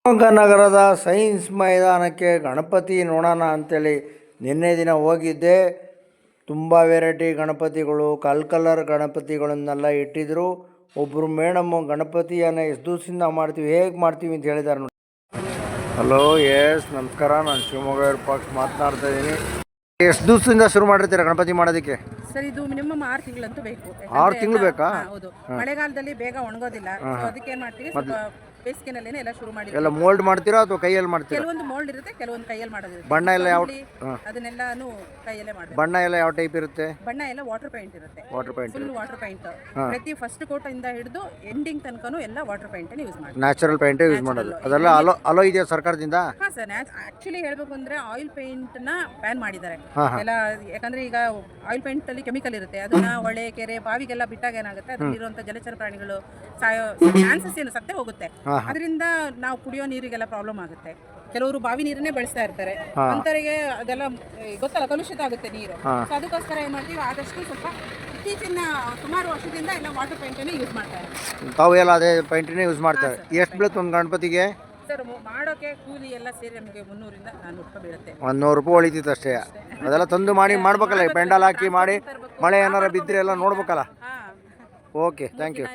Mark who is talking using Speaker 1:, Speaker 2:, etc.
Speaker 1: Shivamogga science ಮೈದಾನಕ್ಕೆ ಗಣಪತಿ ನೋಡೋಣ ಅಂಥೇಳಿ ನಿನ್ನೆ ದಿನ ಹೋಗಿದ್ದೆ. ತುಂಬ ವೆರೈಟಿ ಗಣಪತಿಗಳು, ಕಲರ್ ಗಣಪತಿಗಳನ್ನೆಲ್ಲ ಇಟ್ಟಿದ್ರು. ಒಬ್ಬರು ಮೇಡಮ್ಮು ಗಣಪತಿಯನ್ನು ಎಷ್ಟು ದಿವಸದಿಂದ ಮಾಡ್ತೀವಿ, ಹೇಗೆ ಮಾಡ್ತೀವಿ ಅಂತ ಹೇಳಿದ್ದಾರೆ ನೋಡಿ. ಹಲೋ, ಎಸ್ ನಮಸ್ಕಾರ, ನಾನು ಶಿವಮೊಗ್ಗ ವಿರೂಪಾಕ್ಷ ಮಾತನಾಡ್ತಾ ಇದ್ದೀನಿ. ಎಷ್ಟು ದಿವಸದಿಂದ ಶುರು ಮಾಡಿರ್ತೀರಾ ಗಣಪತಿ ಮಾಡೋದಕ್ಕೆ?
Speaker 2: ಸರ್, ಇದು ಮಿನಿಮಮ್ 6 ತಿಂಗಳಂತೂ ಬೇಕು.
Speaker 1: 6 ತಿಂಗಳು ಬೇಕಾ?
Speaker 2: ಹೌದು, ಮಳೆಗಾಲದಲ್ಲಿ ಬೇಗ ಒಣಗೋದಿಲ್ಲ. ಅದಕ್ಕೆ ಏನು ಮಾಡ್ತೀವಿ, ಬೇಸಿಗೆನಲ್ಲೇನೆ ಎಲ್ಲ ಶುರು ಮಾಡಿ.
Speaker 1: ಎಲ್ಲ ಮೋಲ್ಡ್ ಮಾಡ್ತೀರಾ ಅಥವಾ ಕೈಯಲ್ಲಿ ಮಾಡ್ತೀರಾ?
Speaker 2: ಕೆಲವೊಂದು ಮೋಲ್ಡ್ ಇರುತ್ತೆ, ಕೆಲವೊಂದು ಕೈಯಲ್ಲಿ ಮಾಡೋದಿರುತ್ತೆ.
Speaker 1: ಬಣ್ಣ ಎಲ್ಲ ಯಾವ
Speaker 2: ಅದನ್ನೆಲ್ಲಾನು ಕೈಯಲ್ಲೇ ಮಾಡ್ತೀವಿ.
Speaker 1: ಬಣ್ಣ ಎಲ್ಲ ಯಾವ ಟೈಪ್ ಇರುತ್ತೆ?
Speaker 2: ಬಣ್ಣ ಎಲ್ಲ ವಾಟರ್ ಪೇಂಟ್ ಇರುತ್ತೆ.
Speaker 1: Water paint,
Speaker 2: full water paint. ಪ್ರತಿ ಫಸ್ಟ್ ಕೋಟ್ ಇಂದ ಹಿಡಿದು ಎಂಡಿಂಗ್ ತನಕನೂ ಎಲ್ಲ ವಾಟರ್ ಪೇಂಟ್ ಯೂಸ್ ಮಾಡ್ತೀವಿ.
Speaker 1: ನ್ಯಾಚುರಲ್ ಪೇಂಟ್ ಯೂಸ್ ಮಾಡೋದು. ಅದೆಲ್ಲ ಅಲೋ ಇದೆಯಾ ಸರ್ಕಾರದಿಂದ?
Speaker 2: ಹಾ ಸರ್, ಆಕ್ಚುಲಿ ಹೇಳ್ಬೇಕು ಅಂದ್ರೆ ಆಯಿಲ್ ಪೇಂಟ್ ನ ಬ್ಯಾನ್ ಮಾಡಿದ್ದಾರೆ ಎಲ್ಲ. ಯಾಕಂದ್ರೆ ಈಗ ಆಯಿಲ್ ಪೇಂಟ್ ಅಲ್ಲಿ ಕೆಮಿಕಲ್ ಇರುತ್ತೆ. ಅದನ್ನ ಹೊಳೆ, ಕೆರೆ, ಬಾವಿಗೆಲ್ಲ ಬಿಟ್ಟಾಗ ಏನಾಗುತ್ತೆ, ಅದರಲ್ಲಿರುವಂತ ಜಲಚರ ಪ್ರಾಣಿಗಳು ಸಾಯೋ ಚಾನ್ಸಸ್ ಏನು ಸತ್ತೇ ಹೋಗುತ್ತೆ. ಅದರಿಂದ ನಾವು ಕುಡಿಯೋ ನೀರಿಗೆಲ್ಲ ಪ್ರಾಬ್ಲಮ್ ಆಗುತ್ತೆ. ಕೆಲವರು ಬಾವಿ ನೀರನ್ನೇ ಬಳಸ್ತಾ ಇರ್ತಾರೆ. ಅಂತವರಿಗೆ ಅದೆಲ್ಲ ಗೊತ್ತಲ್ಲ, ಕಲುಷಿತ ಆಗುತ್ತೆ ನೀರು. ಸೊ ಅದಕ್ಕೋಸ್ಕರ ಏನ್ ಮಾಡ್ತೀವಿ, ಆದಷ್ಟು ಸ್ವಲ್ಪ ಇತ್ತೀಚಿನ ಸುಮಾರು ವರ್ಷದಿಂದ ಎಲ್ಲ ವಾಟರ್ ಪೇಂಟನ್ನೇ ಯೂಸ್ ಮಾಡ್ತಾರೆ.
Speaker 1: ತಾವು ಎಲ್ಲ ಅದೇ ಪೇಂಟನ್ನೇ ಯೂಸ್ ಮಾಡ್ತಾರೆ. ಎಷ್ಟು ಬೀಳುತ್ತೆ ಒಂದು ಗಣಪತಿಗೆ?
Speaker 2: ಸರ್, ಮಾಡೋಕೆ ಕೂಲಿ ಎಲ್ಲ ಸೇರಿ ನಮಗೆ 300 ರಿಂದ 400 ರೂಪಾಯಿ ಬೀಳುತ್ತೆ.
Speaker 1: 100 ರೂಪಾಯಿ ಉಳಿತಿತ್ತು ಅಷ್ಟೇ. ಅದೆಲ್ಲ ತಂದು ಮಾಡ್ಬೇಕಲ್ಲ, ಪೆಂಡಲ್ ಹಾಕಿ ಮಾಡಿ, ಮಳೆ ಏನಾರ ಬಿದ್ದರೆ ಎಲ್ಲ ನೋಡ್ಬೇಕಲ್ಲ. Okay, thank you.